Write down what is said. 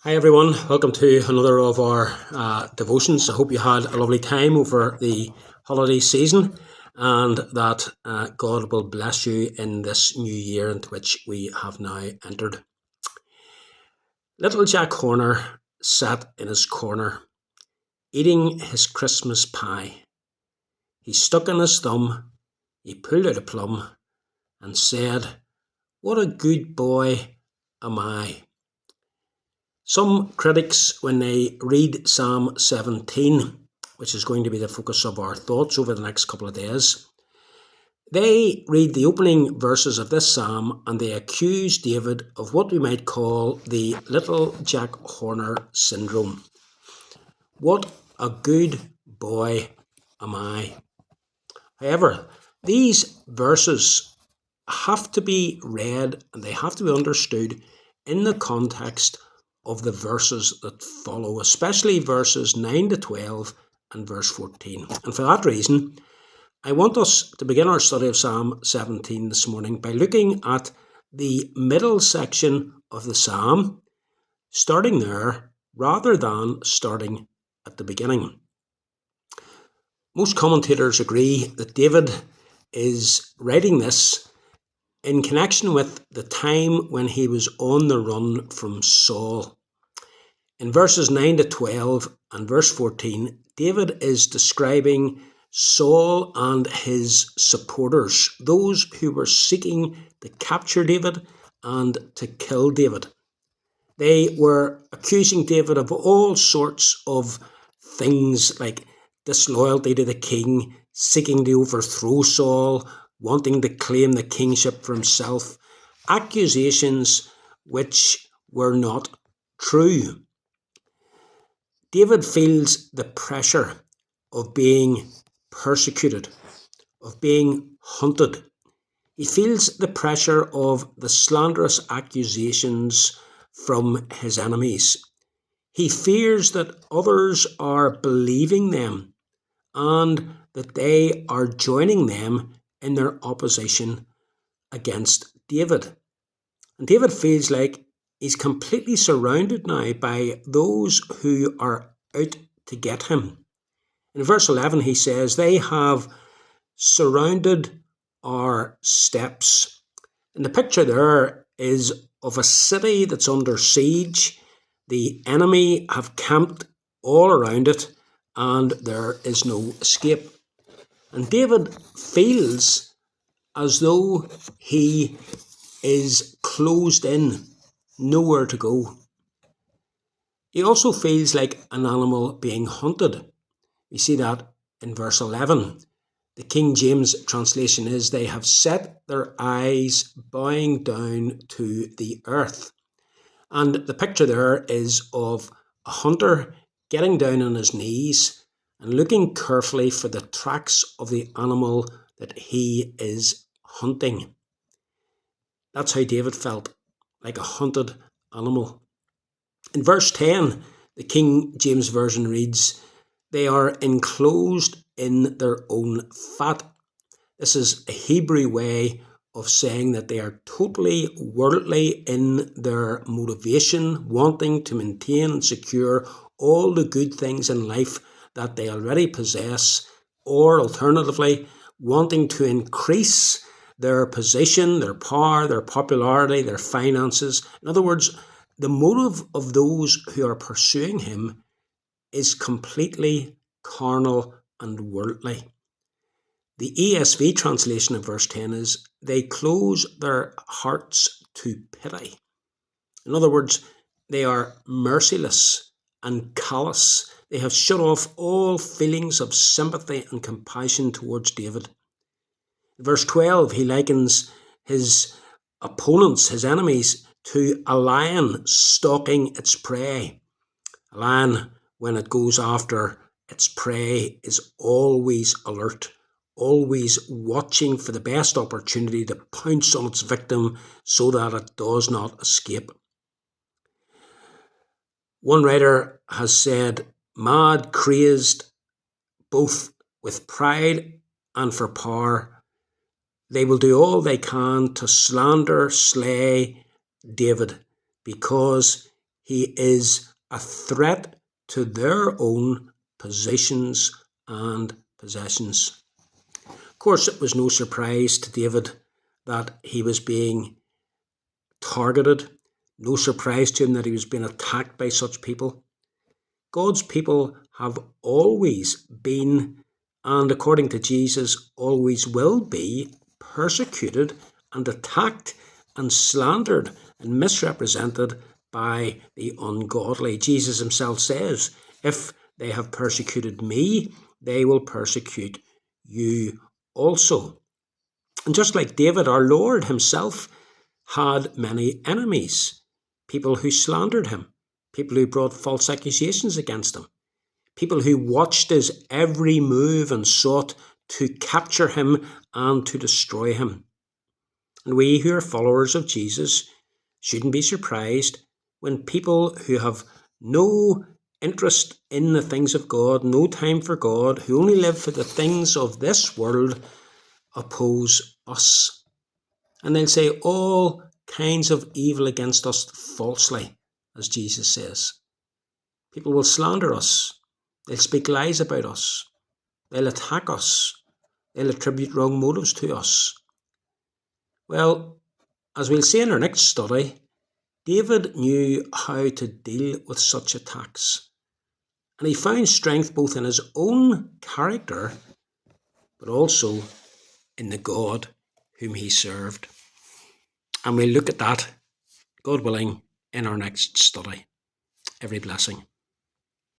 Hi everyone, welcome to another of our devotions. I hope you had a lovely time over the holiday season and that God will bless you in this new year into which we have now entered. Little Jack Horner sat in his corner, eating his Christmas pie. He stuck in his thumb, he pulled out a plum and said, "What a good boy am I." Some critics, when they read Psalm 17, which is going to be the focus of our thoughts over the next couple of days, they read the opening verses of this psalm and they accuse David of what we might call the Little Jack Horner syndrome. What a good boy am I. However, these verses have to be read and they have to be understood in the context of the verses that follow, especially verses 9 to 12 and verse 14. And for that reason, I want us to begin our study of Psalm 17 this morning by looking at the middle section of the psalm, starting there rather than starting at the beginning. Most commentators agree that David is writing this in connection with the time when he was on the run from Saul. In verses 9 to 12 and verse 14, David is describing Saul and his supporters, those who were seeking to capture David and to kill David. They were accusing David of all sorts of things like disloyalty to the king, seeking to overthrow Saul, wanting to claim the kingship for himself, accusations which were not true. David feels the pressure of being persecuted, of being hunted. He feels the pressure of the slanderous accusations from his enemies. He fears that others are believing them and that they are joining them in their opposition against David. And David feels like he's completely surrounded now by those who are out to get him. In verse 11 he says, "They have surrounded our steps." And the picture there is of a city that's under siege. The enemy have camped all around it and there is no escape. And David feels as though he is closed in, nowhere to go. He also feels like an animal being hunted. We see that in verse 11. The King James translation is, "They have set their eyes bowing down to the earth." And the picture there is of a hunter getting down on his knees and looking carefully for the tracks of the animal that he is hunting. That's how David felt, like a hunted animal. In verse 10, the King James Version reads, "They are enclosed in their own fat." This is a Hebrew way of saying that they are totally worldly in their motivation, wanting to maintain and secure all the good things in life that they already possess, or alternatively, wanting to increase their position, their power, their popularity, their finances. In other words, the motive of those who are pursuing him is completely carnal and worldly. The ESV translation of verse 10 is, "They close their hearts to pity." In other words, they are merciless and callous. They have shut off all feelings of sympathy and compassion towards David. In verse 12, he likens his opponents, his enemies, to a lion stalking its prey. A lion, when it goes after its prey, is always alert, always watching for the best opportunity to pounce on its victim so that it does not escape. One writer has said, "Mad, crazed, both with pride and for power, they will do all they can to slander, slay David, because He is a threat to their own positions and possessions. Of course, it was no surprise to David that he was being targeted. No surprise to him that he was being attacked by such people. God's people have always been, and according to Jesus, always will be, persecuted and attacked and slandered and misrepresented by the ungodly. Jesus himself says, if they have persecuted me, they will persecute you also. And just like David, our Lord himself had many enemies, people who slandered him, people who brought false accusations against him, people who watched his every move and sought to capture him and to destroy him. And we who are followers of Jesus shouldn't be surprised when people who have no interest in the things of God, no time for God, who only live for the things of this world, oppose us. And they'll say all kinds of evil against us falsely, as Jesus says. People will slander us. They'll speak lies about us. They'll attack us. They'll attribute wrong motives to us. Well, as we'll see in our next study, David knew how to deal with such attacks. And he found strength both in his own character, but also in the God whom he served. And we'll look at that, God willing, in our next study. Every blessing.